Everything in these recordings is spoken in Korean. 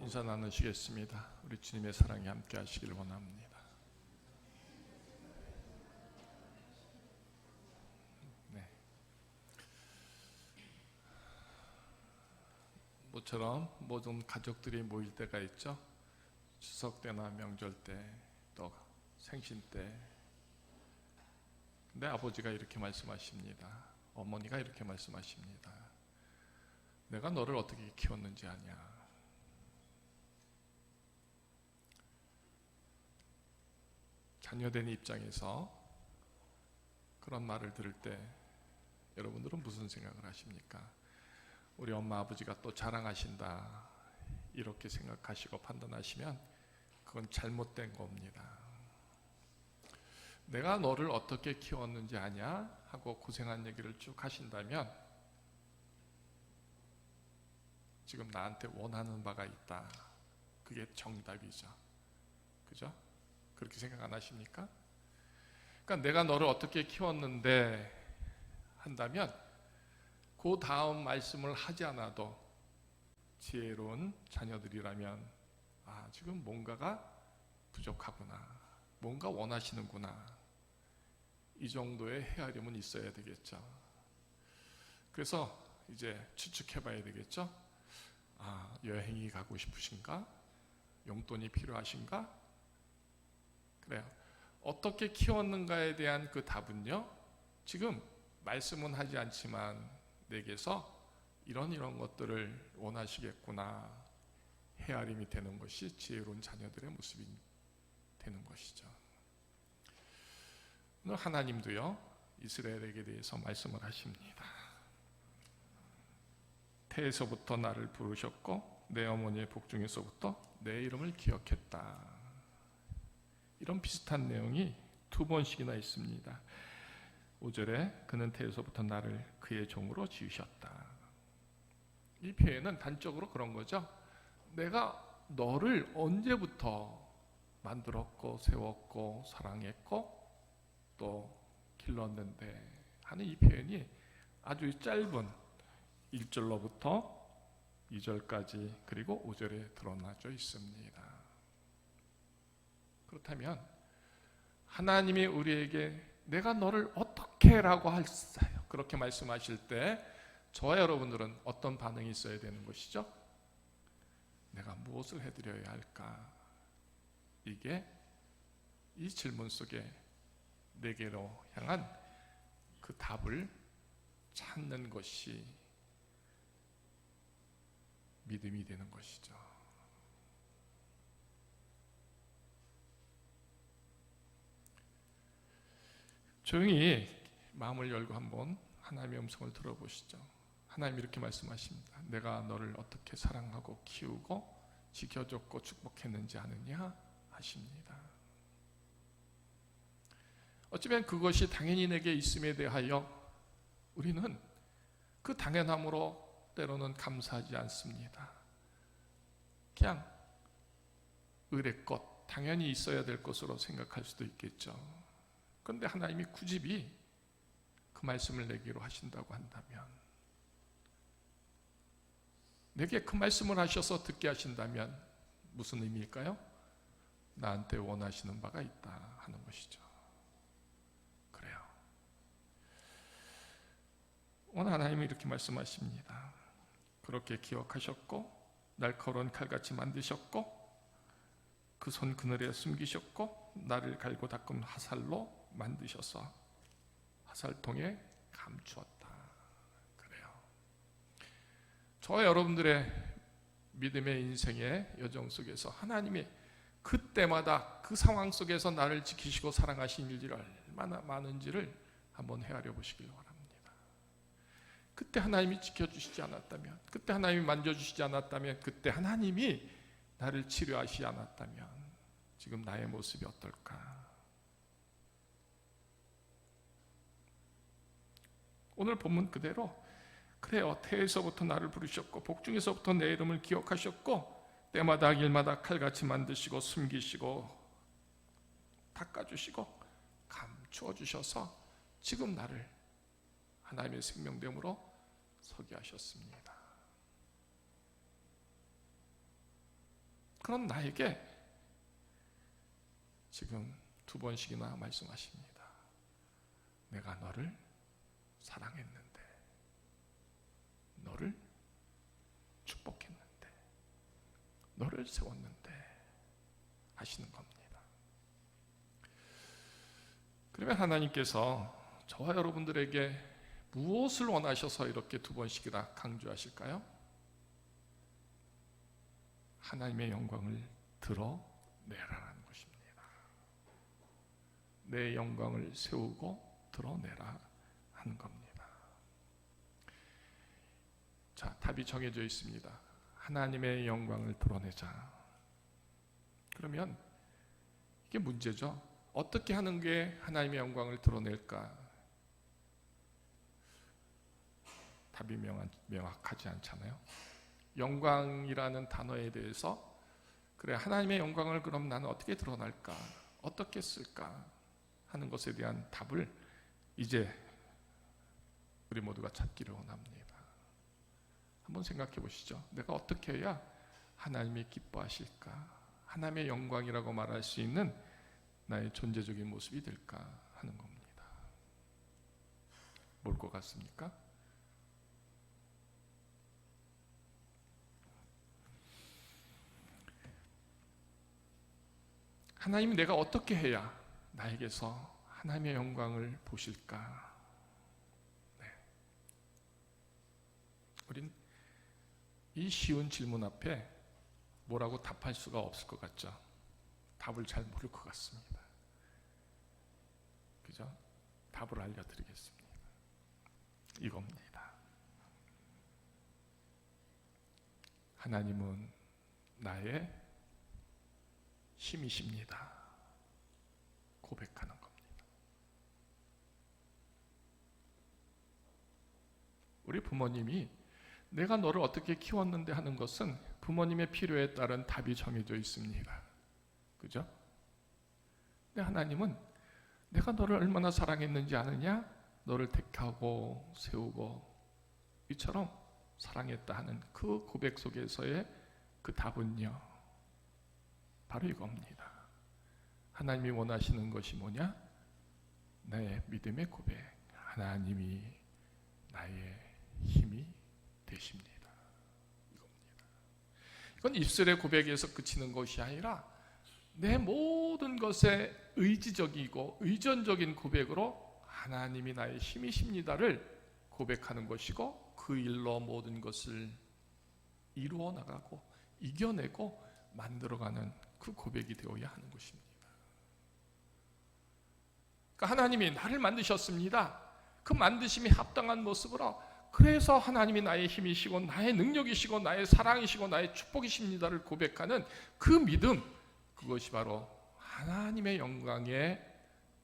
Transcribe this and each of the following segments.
인사 나누시겠습니다. 우리 주님의 사랑이 함께 하시길 원합니다. 네. 모처럼 모든 가족들이 모일 때가 있죠. 추석 때나 명절 때, 또 생신 때. 근데 아버지가 이렇게 말씀하십니다. 어머니가 이렇게 말씀하십니다. 내가 너를 어떻게 키웠는지 아냐. 자녀된 입장에서 그런 말을 들을 때 여러분들은 무슨 생각을 하십니까? 우리 엄마 아버지가 또 자랑하신다 이렇게 생각하시고 판단하시면 그건 잘못된 겁니다. 내가 너를 어떻게 키웠는지 아냐 하고 고생한 얘기를 쭉 하신다면 지금 나한테 원하는 바가 있다. 그게 정답이죠. 그죠? 그렇게 생각 안 하십니까? 그러니까 내가 너를 어떻게 키웠는데 한다면 그 다음 말씀을 하지 않아도 지혜로운 자녀들이라면 지금 뭔가가 부족하구나, 뭔가 원하시는구나, 이 정도의 헤아림은 있어야 되겠죠. 그래서 이제 추측해 봐야 되겠죠. 여행이 가고 싶으신가? 용돈이 필요하신가? 그래요. 어떻게 키웠는가에 대한 그 답은요, 지금 말씀은 하지 않지만 내게서 이런 것들을 원하시겠구나 헤아림이 되는 것이 지혜로운 자녀들의 모습이 되는 것이죠. 오늘 하나님도요 이스라엘에게 대해서 말씀을 하십니다. 태에서부터 나를 부르셨고 내 어머니의 복중에서부터 내 이름을 기억했다. 이런 비슷한 내용이 두 번씩이나 있습니다. 5절에 그는 태에서부터 나를 그의 종으로 지으셨다. 이 표현은 단적으로 그런 거죠. 내가 너를 언제부터 만들었고 세웠고 사랑했고 또 길렀는데 하는 이 표현이 아주 짧은 1절로부터 2절까지 그리고 5절에 드러나져 있습니다. 그렇다면 하나님이 우리에게 내가 너를 어떻게 라고 할까요? 그렇게 말씀하실 때 저와 여러분들은 어떤 반응이 있어야 되는 것이죠? 내가 무엇을 해드려야 할까? 이게 이 질문 속에 내게로 향한 그 답을 찾는 것이 믿음이 되는 것이죠. 조용히 마음을 열고 한번 하나님의 음성을 들어보시죠. 하나님 이렇게 말씀하십니다. 내가 너를 어떻게 사랑하고 키우고 지켜줬고 축복했는지 아느냐 하십니다. 어쩌면 그것이 당연히 내게 있음에 대하여 우리는 그 당연함으로 때로는 감사하지 않습니다. 그냥 의례것, 당연히 있어야 될 것으로 생각할 수도 있겠죠. 그런데 하나님이 굳이 그 말씀을 내기로 하신다고 한다면, 내게 그 말씀을 하셔서 듣게 하신다면 무슨 의미일까요? 나한테 원하시는 바가 있다 하는 것이죠. 그래요. 오늘 하나님이 이렇게 말씀하십니다. 그렇게 기억하셨고 날카로운 칼같이 만드셨고 그 손 그늘에 숨기셨고 나를 갈고 닦은 화살로 만드셔서 화살통에 감추었다. 그래요. 저와 여러분들의 믿음의 인생의 여정 속에서 하나님이 그때마다 그 상황 속에서 나를 지키시고 사랑하신 일들이 얼마나 많은지를 한번 헤아려 보시길 바랍니다. 그때 하나님이 지켜주시지 않았다면, 그때 하나님이 만져주시지 않았다면, 그때 하나님이 나를 치료하시지 않았다면 지금 나의 모습이 어떨까? 오늘 본문 그대로 그래요. 태에서부터 나를 부르셨고 복중에서부터 내 이름을 기억하셨고 때마다 일마다 칼같이 만드시고 숨기시고 닦아주시고 감추어 주셔서 지금 나를 하나님의 생명됨으로 서게 하셨습니다. 그런 나에게 지금 2번씩이나 말씀하십니다. 내가 너를 사랑했는데, 너를 축복했는데, 너를 세웠는데 하시는 겁니다. 그러면 하나님께서 저와 여러분들에게 무엇을 원하셔서 이렇게 2번씩이나 강조하실까요? 하나님의 영광을 드러내라는 것입니다. 내 영광을 세우고 드러내라 하는 겁니다. 자, 답이 정해져 있습니다. 하나님의 영광을 드러내자. 그러면 이게 문제죠. 어떻게 하는 게 하나님의 영광을 드러낼까? 답이 명확하지 않잖아요. 영광이라는 단어에 대해서 그래, 하나님의 영광을 그럼 나는 어떻게 드러날까? 어떻게 쓸까? 하는 것에 대한 답을 이제 우리 모두가 찾기를 원합니다. 한번 생각해 보시죠. 내가 어떻게 해야 하나님이 기뻐하실까? 하나님의 영광이라고 말할 수 있는 나의 존재적인 모습이 될까 하는 겁니다. 뭘 것 같습니까? 하나님이 내가 어떻게 해야 나에게서 하나님의 영광을 보실까? 네. 우린 이 쉬운 질문 앞에 뭐라고 답할 수가 없을 것 같죠? 답을 잘 모를 것 같습니다. 그죠? 답을 알려드리겠습니다. 이겁니다. 하나님은 나의 힘이십니다. 고백하는 겁니다. 우리 부모님이 내가 너를 어떻게 키웠는데 하는 것은 부모님의 필요에 따른 답이 정해져 있습니다. 그죠? 근데 하나님은 내가 너를 얼마나 사랑했는지 아느냐? 너를 택하고 세우고 이처럼 사랑했다 하는 그 고백 속에서의 그 답은요, 바로 이겁니다. 하나님이 원하시는 것이 뭐냐? 나의 믿음의 고백. 하나님이 나의 힘이 되십니다. 이겁니다. 이건 입술의 고백에서 그치는 것이 아니라 내 모든 것에 의지적이고 의존적인 고백으로 하나님이 나의 힘이십니다를 고백하는 것이고, 그 일로 모든 것을 이루어 나가고 이겨내고 만들어가는 그 고백이 되어야 하는 것입니다. 그러니까 하나님이 나를 만드셨습니다. 그 만드심이 합당한 모습으로, 그래서 하나님이 나의 힘이시고 나의 능력이시고 나의 사랑이시고 나의 축복이십니다를 고백하는 그 믿음, 그것이 바로 하나님의 영광에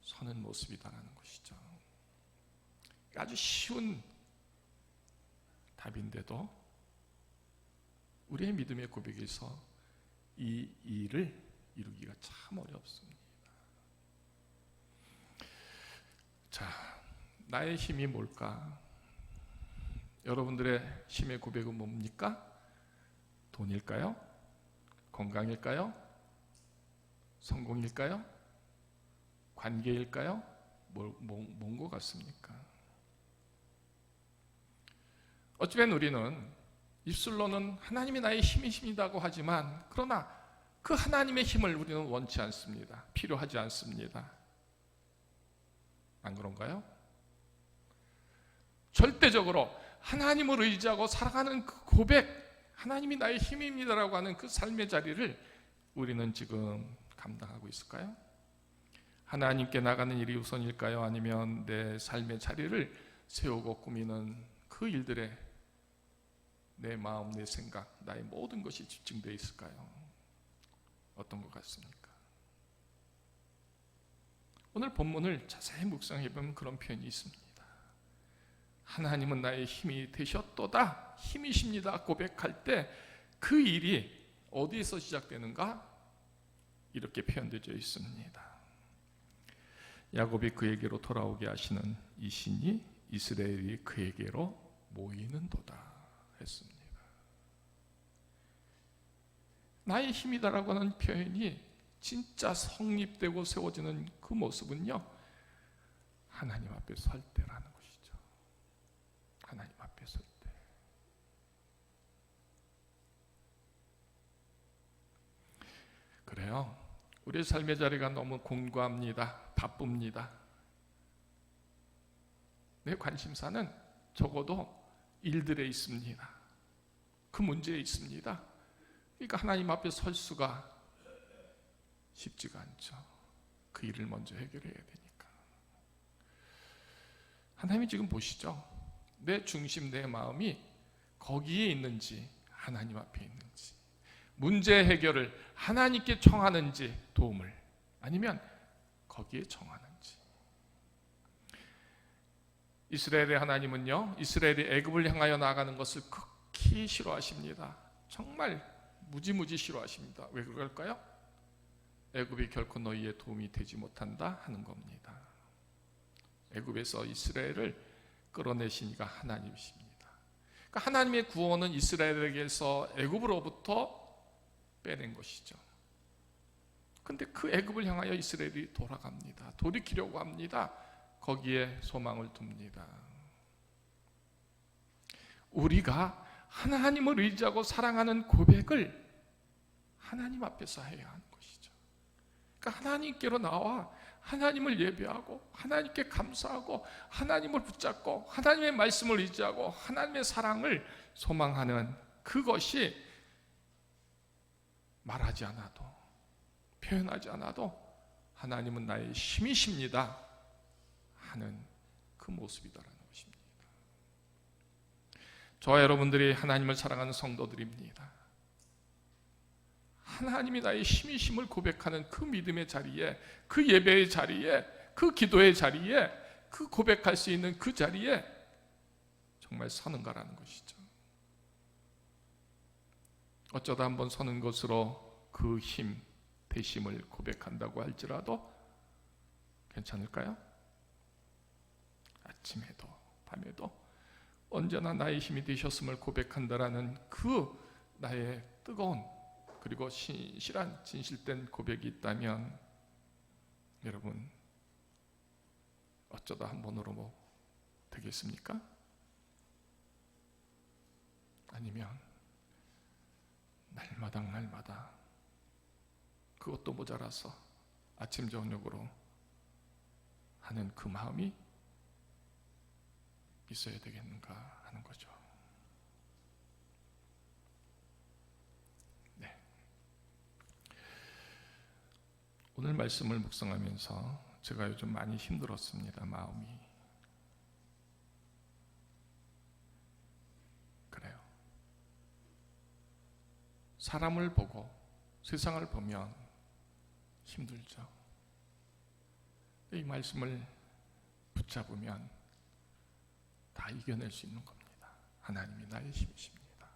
서는 모습이다라는 것이죠. 아주 쉬운 답인데도 우리의 믿음의 고백에서 이 일을 이루기가 참 어렵습니다. 자, 나의 힘이 뭘까? 여러분들의 힘의 고백은 뭡니까? 돈일까요? 건강일까요? 성공일까요? 관계일까요? 뭔 것 같습니까? 어찌된 우리는 입술로는 하나님이 나의 힘이십니다고 하지만, 그러나 그 하나님의 힘을 우리는 원치 않습니다. 필요하지 않습니다. 안 그런가요? 절대적으로 하나님을 의지하고 살아가는 그 고백, 하나님이 나의 힘입니다라고 하는 그 삶의 자리를 우리는 지금 감당하고 있을까요? 하나님께 나가는 일이 우선일까요? 아니면 내 삶의 자리를 세우고 꾸미는 그 일들에 내 마음, 내 생각, 나의 모든 것이 집중되어 있을까요? 어떤 것 같습니까? 오늘 본문을 자세히 묵상해 보면 그런 표현이 있습니다. 하나님은 나의 힘이 되셨도다, 힘이십니다 고백할 때 그 일이 어디에서 시작되는가? 이렇게 표현되어 있습니다. 야곱이 그에게로 돌아오게 하시는 이 신이 이스라엘이 그에게로 모이는 도다 했습니다. 나의 힘이다라고 하는 표현이 진짜 성립되고 세워지는 그 모습은요, 하나님 앞에 설 때라는 것이죠. 하나님 앞에 설 때. 그래요. 우리의 삶의 자리가 너무 공고합니다. 바쁩니다. 내 관심사는 적어도 일들에 있습니다. 그 문제에 있습니다. 그러니까 하나님 앞에 설 수가 쉽지가 않죠. 그 일을 먼저 해결해야 되니까. 하나님이 지금 보시죠. 내 중심, 내 마음이 거기에 있는지, 하나님 앞에 있는지, 문제 해결을 하나님께 청하는지, 도움을, 아니면 거기에 청하는지. 이스라엘의 하나님은요, 이스라엘이 애굽을 향하여 나아가는 것을 극히 싫어하십니다. 정말 무지무지 싫어하십니다. 왜 그럴까요? 애굽이 결코 너희의 도움이 되지 못한다 하는 겁니다. 애굽에서 이스라엘을 끌어내신 이가 하나님이십니다. 그러니까 하나님의 구원은 이스라엘에게서 애굽으로부터 빼낸 것이죠. 근데 그 애굽을 향하여 이스라엘이 돌아갑니다. 돌이키려고 합니다. 거기에 소망을 둡니다. 우리가 하나님을 의지하고 사랑하는 고백을 하나님 앞에서 해야 하는 것이죠. 그러니까 하나님께로 나와 하나님을 예배하고 하나님께 감사하고 하나님을 붙잡고 하나님의 말씀을 의지하고 하나님의 사랑을 소망하는 그것이 말하지 않아도, 표현하지 않아도 하나님은 나의 힘이십니다 하는 그 모습이다라는 것입니다. 저와 여러분들이 하나님을 사랑하는 성도들입니다. 하나님이 나의 힘이심을 고백하는 그 믿음의 자리에, 그 예배의 자리에, 그 기도의 자리에, 그 고백할 수 있는 그 자리에 정말 서는가라는 것이죠. 어쩌다 한번 서는 것으로 그 힘, 대심을 고백한다고 할지라도 괜찮을까요? 아침에도 밤에도 언제나 나의 힘이 되셨음을 고백한다라는 그 나의 뜨거운 그리고 신실한 진실된 고백이 있다면 여러분 어쩌다 한 번으로 뭐 되겠습니까? 아니면 날마다 그것도 모자라서 아침 저녁으로 하는 그 마음이 있어야 되겠는가 하는 거죠. 네. 오늘 말씀을 묵상하면서 제가 요즘 많이 힘들었습니다. 마음이. 그래요. 사람을 보고 세상을 보면 힘들죠. 이 말씀을 붙잡으면 다 이겨낼 수 있는 겁니다. 하나님이 나의 힘이십니다.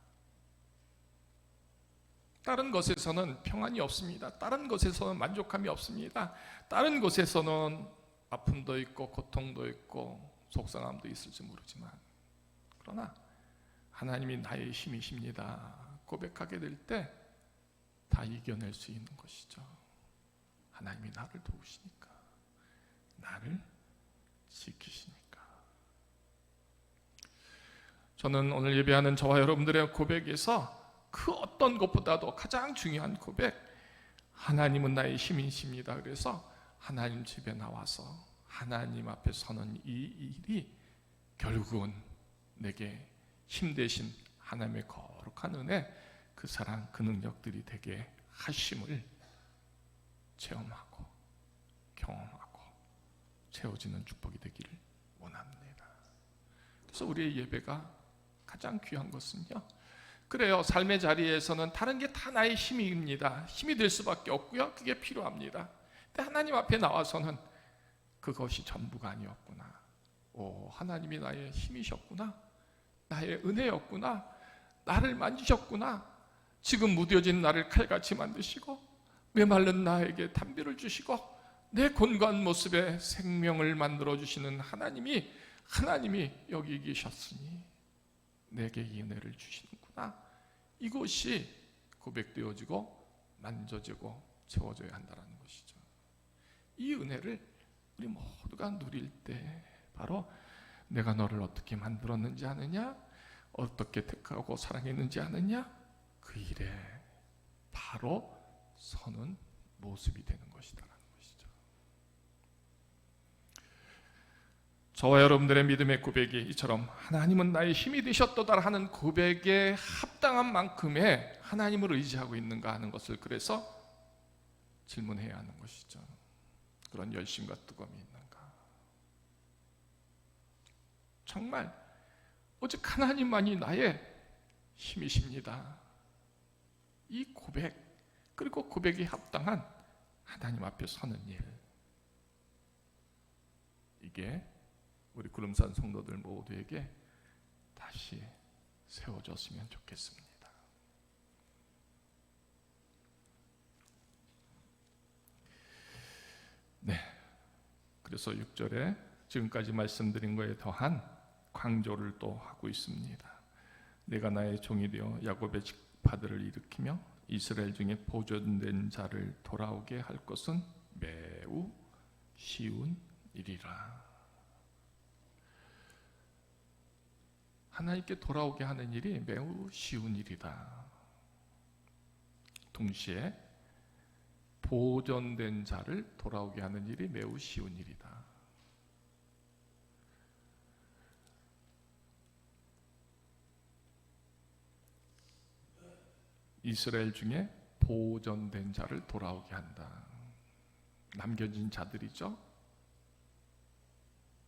다른 것에서는 평안이 없습니다. 다른 것에서는 만족함이 없습니다. 다른 것에서는 아픔도 있고 고통도 있고 속상함도 있을지 모르지만 그러나 하나님이 나의 힘이십니다 고백하게 될 때 다 이겨낼 수 있는 것이죠. 하나님이 나를 도우시니까, 나를 지키시니까. 저는 오늘 예배하는 저와 여러분들의 고백에서 그 어떤 것보다도 가장 중요한 고백, 하나님은 나의 힘이십니다. 그래서 하나님 집에 나와서 하나님 앞에 서는 이 일이 결국은 내게 힘 대신 하나님의 거룩한 은혜, 그 사랑, 그 능력들이 되게 하심을 체험하고 경험하고 채워지는 축복이 되기를 원합니다. 그래서 우리의 예배가 가장 귀한 것은요, 그래요, 삶의 자리에서는 다른 게 다 나의 힘입니다. 힘이 될 수밖에 없고요, 그게 필요합니다. 근데 하나님 앞에 나와서는 그것이 전부가 아니었구나. 오, 하나님이 나의 힘이셨구나, 나의 은혜였구나, 나를 만지셨구나, 지금 무뎌진 나를 칼같이 만드시고 메말른 나에게 담비를 주시고 내 곤고한 모습에 생명을 만들어주시는 하나님이 여기 계셨으니 내게 이 은혜를 주시는구나. 이것이 고백되어지고 만져지고 채워져야 한다는 것이죠. 이 은혜를 우리 모두가 누릴 때 바로 내가 너를 어떻게 만들었는지 아느냐, 어떻게 택하고 사랑했는지 아느냐, 그 일에 바로 서는 모습이 되는 것이다라는 것이죠. 저와 여러분들의 믿음의 고백이 이처럼 하나님은 나의 힘이 되셨도다 하는 고백에 합당한 만큼의 하나님을 의지하고 있는가 하는 것을 그래서 질문해야 하는 것이죠. 그런 열심과 뜨거움이 있는가? 정말 오직 하나님만이 나의 힘이십니다. 이 고백, 그리고 고백에 합당한 하나님 앞에 서는 일, 이게 우리 구름산 성도들 모두에게 다시 세워졌으면 좋겠습니다. 네, 그래서 6절에 지금까지 말씀드린 것에 더한 강조를 또 하고 있습니다. 내가 나의 종이 되어 야곱의 지파들을 일으키며 이스라엘 중에 보존된 자를 돌아오게 할 것은 매우 쉬운 일이라. 하나님께 돌아오게 하는 일이 매우 쉬운 일이다. 동시에 보존된 자를 돌아오게 하는 일이 매우 쉬운 일이다. 이스라엘 중에 보존된 자를 돌아오게 한다. 남겨진 자들이죠.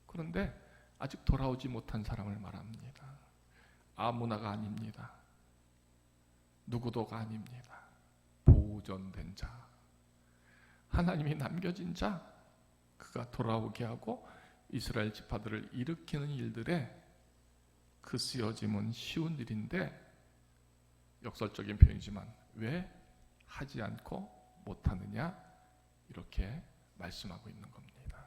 그런데 아직 돌아오지 못한 사람을 말합니다. 아무나가 아닙니다. 누구도가 아닙니다. 보존된 자, 하나님이 남겨진 자, 그가 돌아오게 하고 이스라엘 지파들을 일으키는 일들에 그 쓰여짐은 쉬운 일인데, 역설적인 표현이지만 왜 하지 않고 못하느냐, 이렇게 말씀하고 있는 겁니다.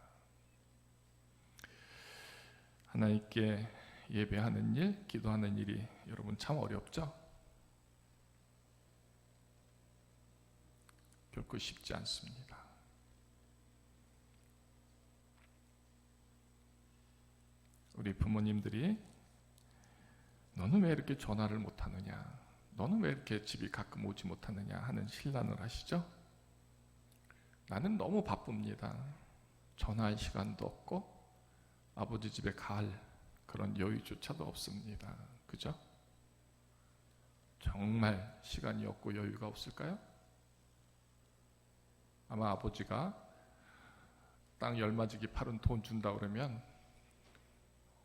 하나님께 예배하는 일, 기도하는 일이 여러분 참 어렵죠? 결코 쉽지 않습니다. 우리 부모님들이 너는 왜 이렇게 전화를 못하느냐, 너는 왜 이렇게 집이 가끔 오지 못하느냐 하는 신란을 하시죠? 나는 너무 바쁩니다. 전화할 시간도 없고 아버지 집에 갈 그런 여유조차도 없습니다. 그죠? 정말 시간이 없고 여유가 없을까요? 아마 아버지가 땅 열마지기 팔은 돈 준다 그러면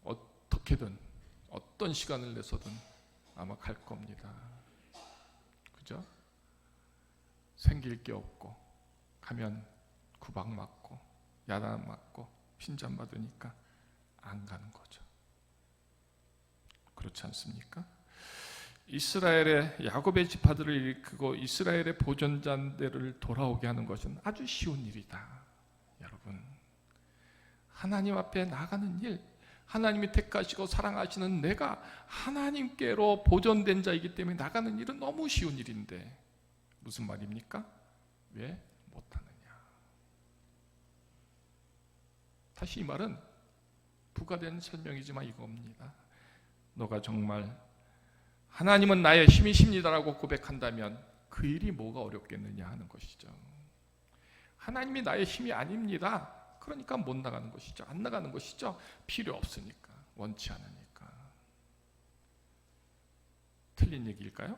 어떻게든 어떤 시간을 내서든 아마 갈 겁니다. 그죠? 생길 게 없고 가면 구박 맞고 야단 맞고 핀잔 받으니까 안 가는 거죠. 그렇지 않습니까? 이스라엘의 야곱의 지파들을 일으키고 이스라엘의 보존자들을 돌아오게 하는 것은 아주 쉬운 일이다. 여러분, 하나님 앞에 나가는 일, 하나님이 택하시고 사랑하시는 내가 하나님께로 보존된 자이기 때문에 나가는 일은 너무 쉬운 일인데 무슨 말입니까? 왜 못하느냐? 다시 이 말은 부가된 설명이지만 이겁니다. 너가 정말 하나님은 나의 힘이십니다라고 고백한다면 그 일이 뭐가 어렵겠느냐 하는 것이죠. 하나님이 나의 힘이 아닙니다. 그러니까 못 나가는 것이죠. 안 나가는 것이죠. 필요 없으니까, 원치 않으니까. 틀린 얘기일까요?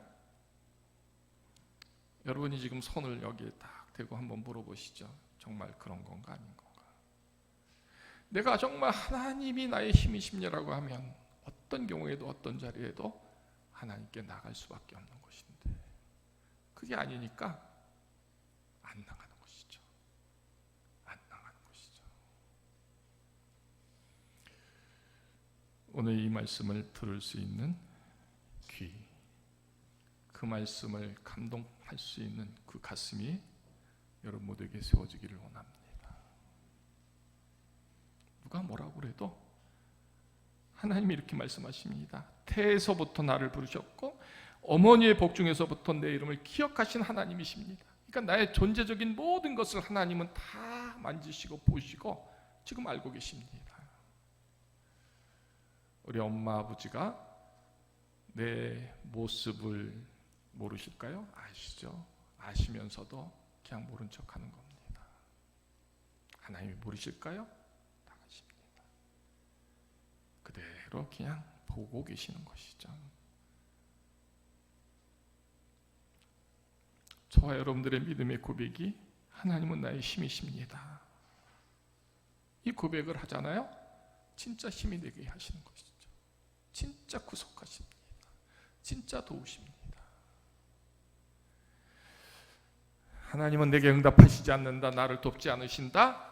여러분이 지금 손을 여기에 딱 대고 한번 물어보시죠. 정말 그런 건가 아닌 건가? 내가 정말 하나님이 나의 힘이십니다라고 하면 어떤 경우에도 어떤 자리에도 하나님께 나갈 수밖에 없는 것인데 그게 아니니까 안 나가는 것이죠. 안 나가는 것이죠. 오늘 이 말씀을 들을 수 있는 귀, 그 말씀을 감동할 수 있는 그 가슴이 여러분 모두에게 세워지기를 원합니다. 누가 뭐라고 그래도 하나님이 이렇게 말씀하십니다. 태에서부터 나를 부르셨고 어머니의 복 중에서부터 내 이름을 기억하신 하나님이십니다. 그러니까 나의 존재적인 모든 것을 하나님은 다 만지시고 보시고 지금 알고 계십니다. 우리 엄마 아버지가 내 모습을 모르실까요? 아시죠? 아시면서도 그냥 모른 척하는 겁니다. 하나님이 모르실까요? 다 아십니다. 그대로 그냥 보고 계시는 것이죠. 저와 여러분들의 믿음의 고백이 하나님은 나의 힘이십니다. 이 고백을 하잖아요. 진짜 힘이 되게 하시는 것이죠. 진짜 구속하십니다. 진짜 도우십니다. 하나님은 내게 응답하시지 않는다, 나를 돕지 않으신다,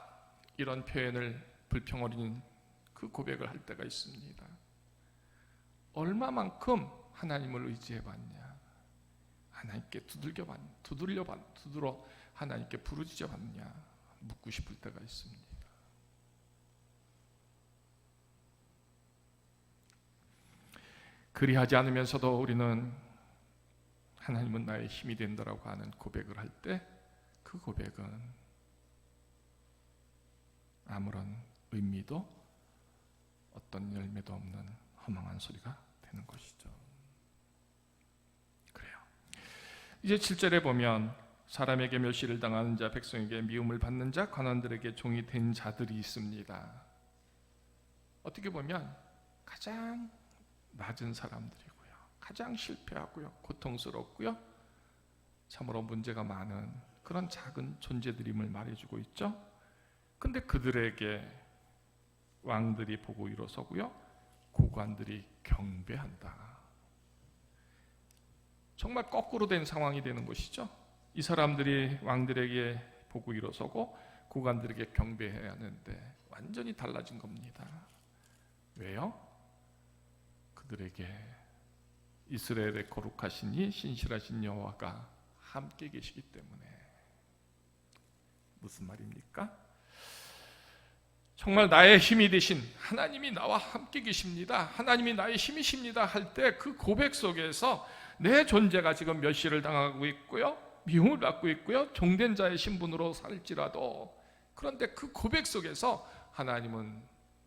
이런 표현을 불평어린 그 고백을 할 때가 있습니다. 얼마만큼 하나님을 의지해봤냐, 하나님께 두드러 하나님께 부르짖어봤냐 묻고 싶을 때가 있습니다. 그리하지 않으면서도 우리는 하나님은 나의 힘이 된다라고 하는 고백을 할 때 그 고백은 아무런 의미도 어떤 열매도 없는 허망한 소리가 되는 것이죠. 그래요. 이제 7절에 보면 사람에게 멸시를 당하는 자, 백성에게 미움을 받는 자, 관원들에게 종이 된 자들이 있습니다. 어떻게 보면 가장 낮은 사람들이고요, 가장 실패하고요, 고통스럽고요, 참으로 문제가 많은 그런 작은 존재들임을 말해주고 있죠. 근데 그들에게 왕들이 보고 일어서고요, 고관들이 경배한다. 정말 거꾸로 된 상황이 되는 것이죠. 이 사람들이 왕들에게 보고 일어서고 고관들에게 경배해야 하는데 완전히 달라진 겁니다. 왜요? 그들에게 이스라엘의 거룩하시니 신실하신 여호와가 함께 계시기 때문에. 무슨 말입니까? 정말 나의 힘이 되신 하나님이 나와 함께 계십니다, 하나님이 나의 힘이십니다 할 때 그 고백 속에서 내 존재가 지금 멸시를 당하고 있고요, 미움을 받고 있고요, 종된 자의 신분으로 살지라도, 그런데 그 고백 속에서 하나님은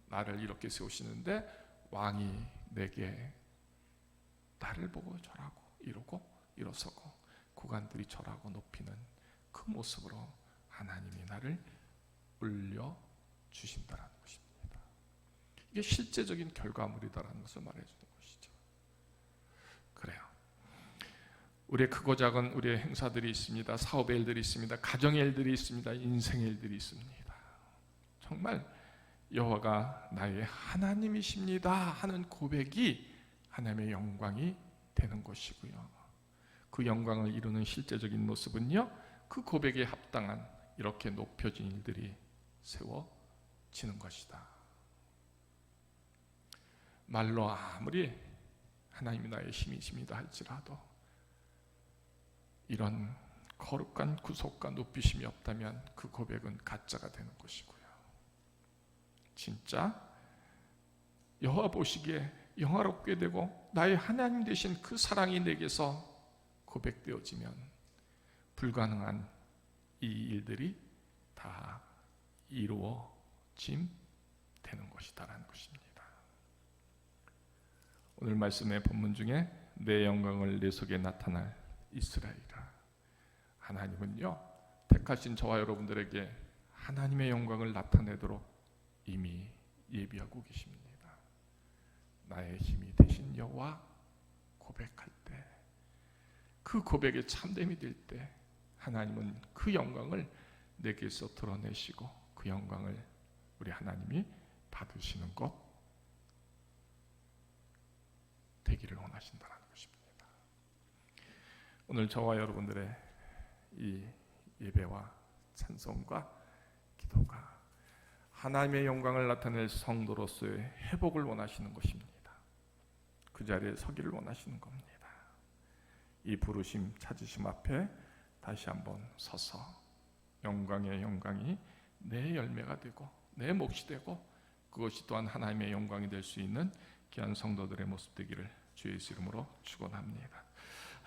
나를 이렇게 세우시는데 왕이 내게 나를 보고 절하고 이러고 일어서고 고관들이 절하고 높이는 그 모습으로 하나님이 나를 올려주신다는 것입니다. 이게 실제적인 결과물이다라는 것을 말해주는 것이죠. 그래요. 우리의 크고 작은 우리의 행사들이 있습니다. 사업의 일들이 있습니다. 가정의 일들이 있습니다. 인생의 일들이 있습니다. 정말 여호와가 나의 하나님이십니다 하는 고백이 하나님의 영광이 되는 것이고요, 그 영광을 이루는 실제적인 모습은요, 그 고백에 합당한 이렇게 높여진 일들이 세워지는 것이다. 말로 아무리 하나님이 나의 힘이십니다 할지라도 이런 거룩한 구속과 높이심이 없다면 그 고백은 가짜가 되는 것이고요, 진짜 여호와 보시기에 영화롭게 되고 나의 하나님 되신 그 사랑이 내게서 고백되어지면 불가능한 이 일들이 다 이루어짐 되는 것이다라는 것입니다. 오늘 말씀의 본문 중에 내 영광을 내 속에 나타날 이스라엘아, 하나님은요 택하신 저와 여러분들에게 하나님의 영광을 나타내도록 이미 예비하고 계십니다. 나의 힘이 되신 여호와 고백할 때, 그 고백에 참됨이 될 때 하나님은 그 영광을 내게서 드러내시고 그 영광을 우리 하나님이 받으시는 것 되기를 원하신다는 것입니다. 오늘 저와 여러분들의 이 예배와 찬송과 기도가 하나님의 영광을 나타낼 성도로서의 회복을 원하시는 것입니다. 그 자리에 서기를 원하시는 겁니다. 이 부르심 찾으심 앞에 다시 한번 서서 영광의 영광이 내 열매가 되고 내 몫이 되고 그것이 또한 하나님의 영광이 될 수 있는 귀한 성도들의 모습 되기를 주의 이름으로 축원합니다.